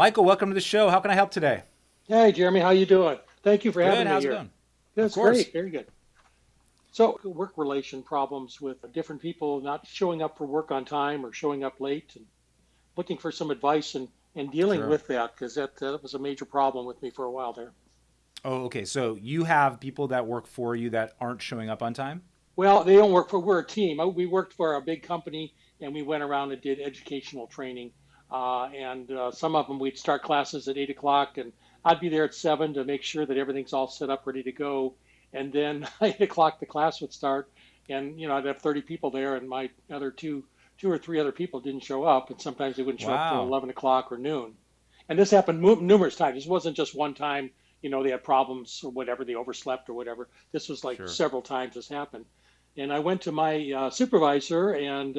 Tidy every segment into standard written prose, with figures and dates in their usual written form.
Michael, welcome to the show. How can I help today? Hey, Jeremy, how you doing? Thank you for Good. having me How's it here. going? Of That's course. great. Very good. So, work relation problems with different people not showing up for work on time or showing up late, and looking for some advice and dealing Sure. with that because that was a major problem with me for a while there. Oh, okay. So you have people that work for you that aren't showing up on time? Well, they don't work for, we're a team. We worked for a big company and we went around and did educational training. And some of them, we'd start classes at 8 o'clock and I'd be there at 7 to make sure that everything's all set up, ready to go. And then 8 o'clock, the class would start. And, I'd have 30 people there and my other two or three other people didn't show up. And sometimes they wouldn't show up till Wow. 11 o'clock or noon. And this happened numerous times. This wasn't just one time, they had problems or whatever, they overslept or whatever. This was like Sure. several times this happened. And I went to my supervisor and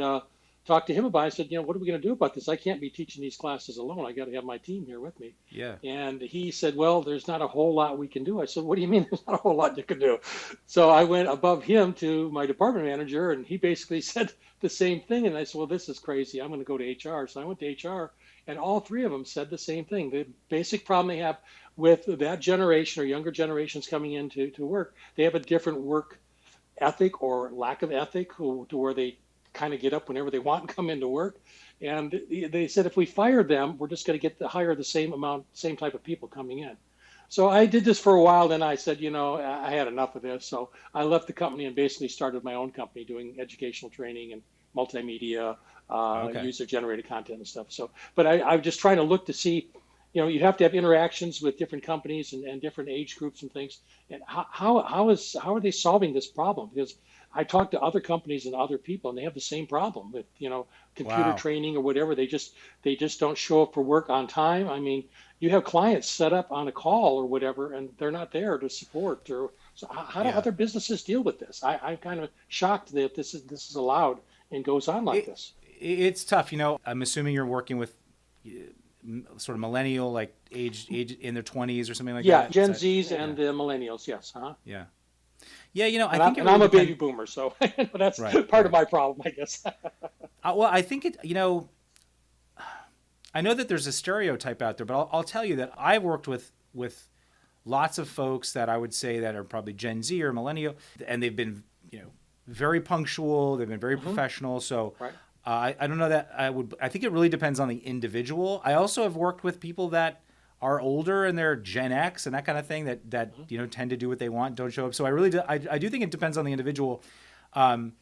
talked to him about it. I said, what are we going to do about this? I can't be teaching these classes alone. I got to have my team here with me. Yeah. And he said, well, there's not a whole lot we can do. I said, what do you mean there's not a whole lot you can do? So I went above him to my department manager, and he basically said the same thing. And I said, well, this is crazy. I'm going to go to HR. So I went to HR, and all three of them said the same thing. The basic problem they have with that generation or younger generations coming into to work, they have a different work ethic or lack of ethic to where they kind of get up whenever they want and come into work. And they said if we fire them, we're just going to get to hire the same amount, same type of people coming in. So I did this for a while. Then I said, I had enough of this. So I left the company and basically started my own company doing educational training and multimedia, Okay. user generated content and stuff. So, but I'm just trying to look to see, you have to have interactions with different companies and different age groups and things. And how are they solving this problem? Because I talk to other companies and other people, and they have the same problem with computer Wow. training or whatever. They just don't show up for work on time. I mean, you have clients set up on a call or whatever, and they're not there to support. Or so how do Yeah. other businesses deal with this? I'm kind of shocked that this is allowed and goes on like It, this. it's tough. I'm assuming you're working with sort of millennial, like age in their 20s or something like Yeah, that. Is Gen that? Zs Yeah. and the millennials, yes, huh? Yeah. Yeah. I And I'm think it and I'm really a baby depends. boomer, so but that's Right. part of Right. my problem, I guess. Well, I think I know that there's a stereotype out there, but I'll tell you that I've worked with lots of folks that I would say that are probably Gen Z or millennial, and they've been very punctual. They've been very Hmm. professional. So Right. I don't know that I would. I think it really depends on the individual. I also have worked with people that are older and they're Gen X and that kind of thing that Hmm. tend to do what they want, don't show up. So I do think it depends on the individual. Um,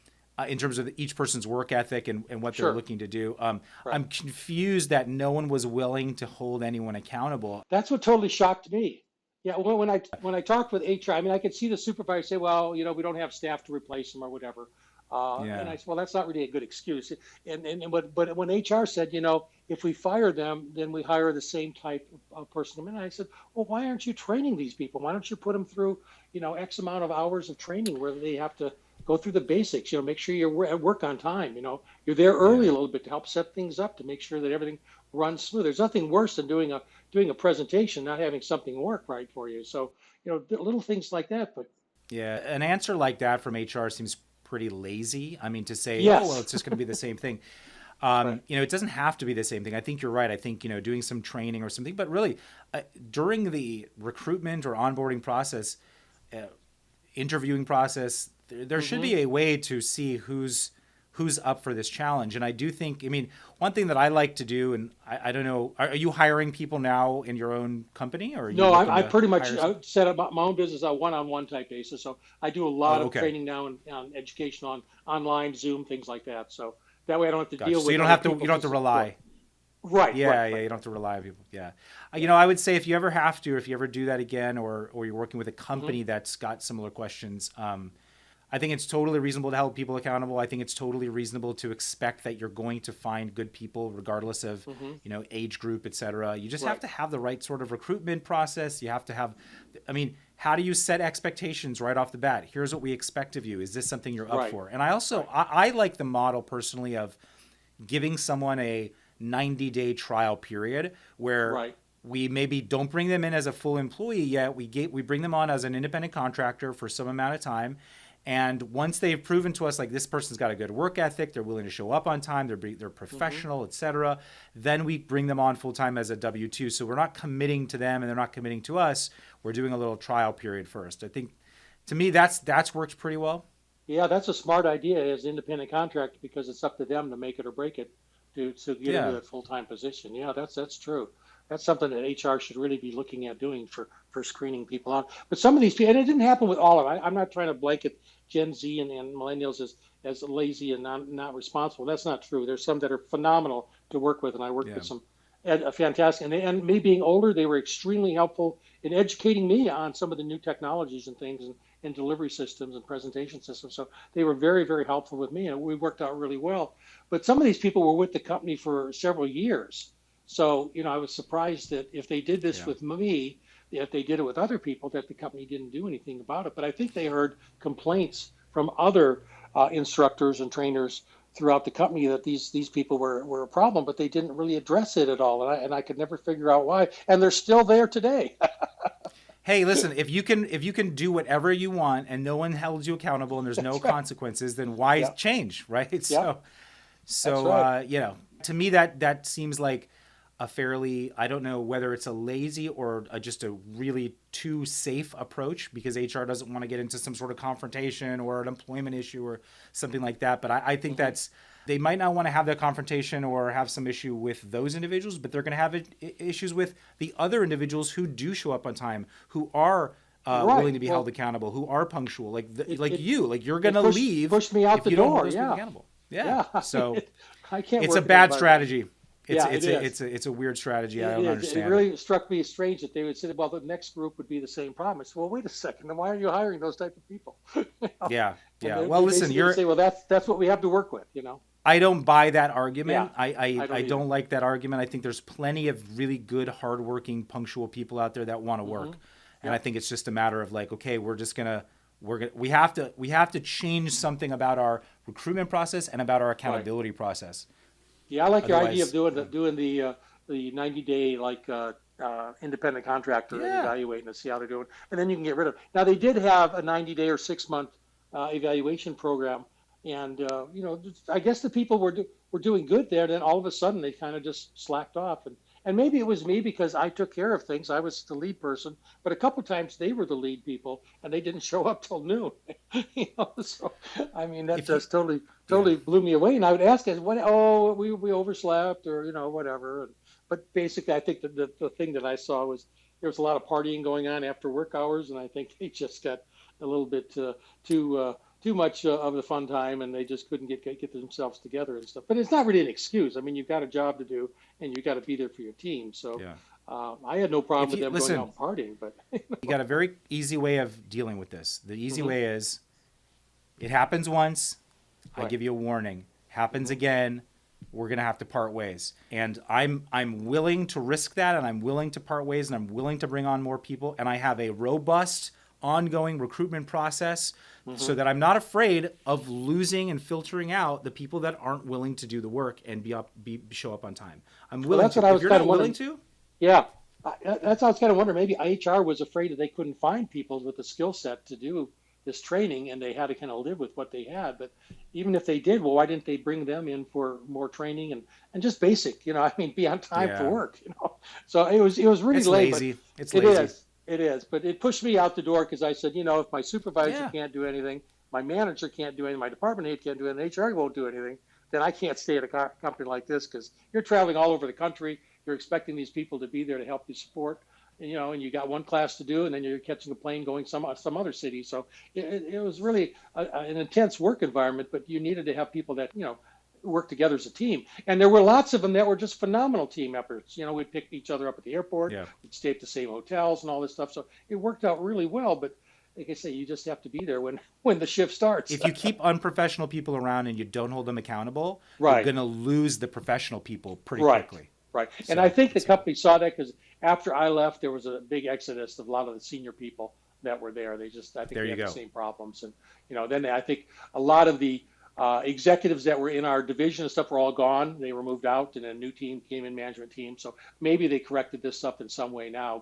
in terms of each person's work ethic and what they're Sure. looking to do. Right. I'm confused that no one was willing to hold anyone accountable. That's what totally shocked me. Yeah, when I talked with HR, I mean, I could see the supervisor say, "Well, we don't have staff to replace them or whatever," and Yeah, I said, "Well, that's not really a good excuse." And but when HR said, if we fire them, then we hire the same type of person. And I said, "Well, why aren't you training these people? Why don't you put them through, X amount of hours of training where they have to go through the basics? Make sure you're at work on time. You're there early yeah. a little bit to help set things up to make sure that everything runs smooth. There's nothing worse than doing a presentation, not having something work right for you. So, little things like that. But Yeah, an answer like that from HR seems pretty lazy. I mean, to say, oh, well, yes, it's just going to be the same thing. right. It doesn't have to be the same thing. I think you're right. I think, doing some training or something, but really during the recruitment or onboarding process, uh, interviewing process, there should Hmm. be a way to see who's up for this challenge. And I do think, I mean, one thing that I like to do, and I don't know, are you hiring people now in your own company or are you No, looking I to pretty much hire some? set up my own business on one-on-one type basis. So I do a lot Oh, of okay. training now on education on online, Zoom, things like that. So that way I don't have to Gotcha. deal So you with don't other have to, people you don't to have to support. rely. Right, right, Yeah, yeah, right. you don't have to rely on people. Yeah. I would say if you ever have to, or if you ever do that again, or you're working with a Hmm. company that's got similar questions, I think it's totally reasonable to hold people accountable. I think it's totally reasonable to expect that you're going to find good people regardless of, Hmm. age group, et cetera. You just have Right, to have the right sort of recruitment process. You have to have, I mean, how do you set expectations right off the bat? Here's what we expect of you. Is this something you're up right, for? And I also, right, I like the model personally of giving someone a 90-day trial period where right. we maybe don't bring them in as a full employee yet. We bring them on as an independent contractor for some amount of time, And once they've proven to us like this person's got a good work ethic, they're willing to show up on time, they're professional, etc., then we bring them on full time as a W-2. So we're not committing to them and they're not committing to us. We're doing a little trial period first. I think to me that's worked pretty well. Yeah, that's a smart idea as independent contractor because it's up to them to make it or break it to get into a full-time position. Yeah, that's true. That's something that HR should really be looking at doing for screening people out. But some of these people, and it didn't happen with all of them. I'm not trying to blanket Gen Z and millennials as lazy and not responsible. That's not true. There's some that are phenomenal to work with, and I worked with some fantastic. And me being older, they were extremely helpful in educating me on some of the new technologies and things and delivery systems and presentation systems. So they were very, very helpful with me, and we worked out really well. But some of these people were with the company for several years. So, I was surprised that if they did this with me, if they did it with other people, that the company didn't do anything about it. But I think they heard complaints from other instructors and trainers throughout the company that these people were a problem, but they didn't really address it at all. And I could never figure out why. And they're still there today. Hey, listen, if you can do whatever you want and no one holds you accountable and there's no consequences, then why change, right? So right. To me that seems like a fairly, I don't know whether it's a lazy or just a really too safe approach because HR doesn't want to get into some sort of confrontation or an employment issue or something like that. But I think they might not want to have that confrontation or have some issue with those individuals, but they're going to have issues with the other individuals who do show up on time, who are willing to be held accountable, who are punctual, you're going to leave. Pushed me out the door. Accountable. Yeah. So I can't. It's a bad strategy. It's a weird strategy. I don't understand. It really struck me as strange that they would say, well, the next group would be the same problem. I said, well, wait a second. Then why are you hiring those type of people? Yeah. Well, listen, you're say, well, that's what we have to work with, I don't buy that argument. Yeah, I don't like that argument. I think there's plenty of really good, hardworking, punctual people out there that want to work. And I think it's just a matter of okay, we have to change something about our recruitment process and about our accountability process. Yeah, I like your idea of doing the 90-day independent contractor and evaluating to see how they're doing, and then you can get rid of. Now they did have a 90-day or 6-month evaluation program, and I guess the people were doing good there. Then all of a sudden they kind of just slacked off, and maybe it was me because I took care of things. I was the lead person, but a couple times they were the lead people and they didn't show up till noon. So I mean that just totally blew me away. And I would ask us, we overslept or whatever. But basically, I think that the thing that I saw was there was a lot of partying going on after work hours, and I think they just got a little bit too much of the fun time, and they just couldn't get themselves together and stuff. But it's not really an excuse. I mean, you've got a job to do, and you've got to be there for your team. So I had no problem with them going out and partying. But you got a very easy way of dealing with this. The easy way is, it happens once, I give you a warning. Happens again, we're going to have to part ways. And I'm willing to risk that, and I'm willing to part ways, and I'm willing to bring on more people, and I have a robust ongoing recruitment process so that I'm not afraid of losing and filtering out the people that aren't willing to do the work and show up on time. I'm willing to. If you're not willing to? Yeah. That's what I was kind of wondering. Maybe HR was afraid that they couldn't find people with the skill set to do this training, and they had to kind of live with what they had. But even if they did, well, why didn't they bring them in for more training and just basic, be on time for work, So it was really it's late. Lazy. It's lazy. It is, but it pushed me out the door because I said, if my supervisor can't do anything, my manager can't do anything, my department head can't do anything, HR won't do anything, then I can't stay at a company like this because you're traveling all over the country. You're expecting these people to be there to help you support, and you got one class to do, and then you're catching a plane going some other city. So it was really an intense work environment, but you needed to have people that, work together as a team. And there were lots of them that were just phenomenal team efforts. We'd pick each other up at the airport, we'd stay at the same hotels and all this stuff. So it worked out really well, but like I say, you just have to be there when the shift starts. If you keep unprofessional people around and you don't hold them accountable, you're going to lose the professional people pretty quickly. Right. And I think the company saw that because after I left, there was a big exodus of a lot of the senior people that were there. I think they had the same problems. And, then I think a lot of the executives that were in our division and stuff were all gone. They were moved out, and a new team came in, management team. So maybe they corrected this stuff in some way now,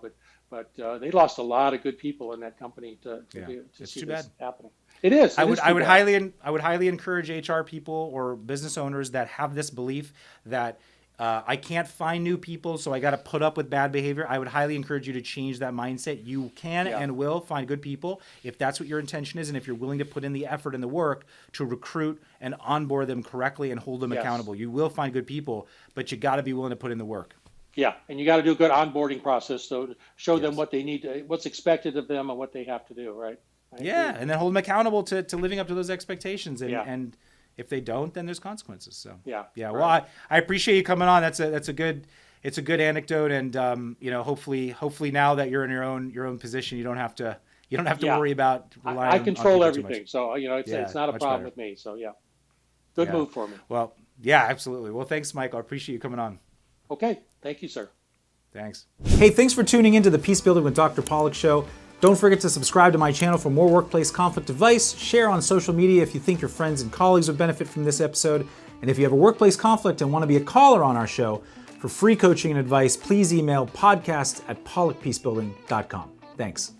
But they lost a lot of good people in that company to It's see too this bad. happening. It is. I would highly encourage HR people or business owners that have this belief that I can't find new people, so I got to put up with bad behavior. I would highly encourage you to change that mindset. You can and will find good people if that's what your intention is, and if you're willing to put in the effort and the work to recruit and onboard them correctly and hold them accountable. You will find good people, but you got to be willing to put in the work. Yeah, and you got to do a good onboarding process, so show them what they need, what's expected of them, and what they have to do, right? And then hold them accountable to living up to those expectations, and if they don't, then there's consequences. So yeah. Well, I appreciate you coming on. It's a good anecdote, and hopefully now that you're in your own position, you don't have to worry about relying. I control everything, so it's not a problem with me. So good move for me. Well, yeah, absolutely. Well, thanks, Mike. I appreciate you coming on. Okay, thank you, sir. Thanks. Hey, thanks for tuning into the Peacebuilding with Dr. Pollack show. Don't forget to subscribe to my channel for more workplace conflict advice. Share on social media if you think your friends and colleagues would benefit from this episode. And if you have a workplace conflict and want to be a caller on our show for free coaching and advice, please email podcast@pollackpeacebuilding.com. Thanks.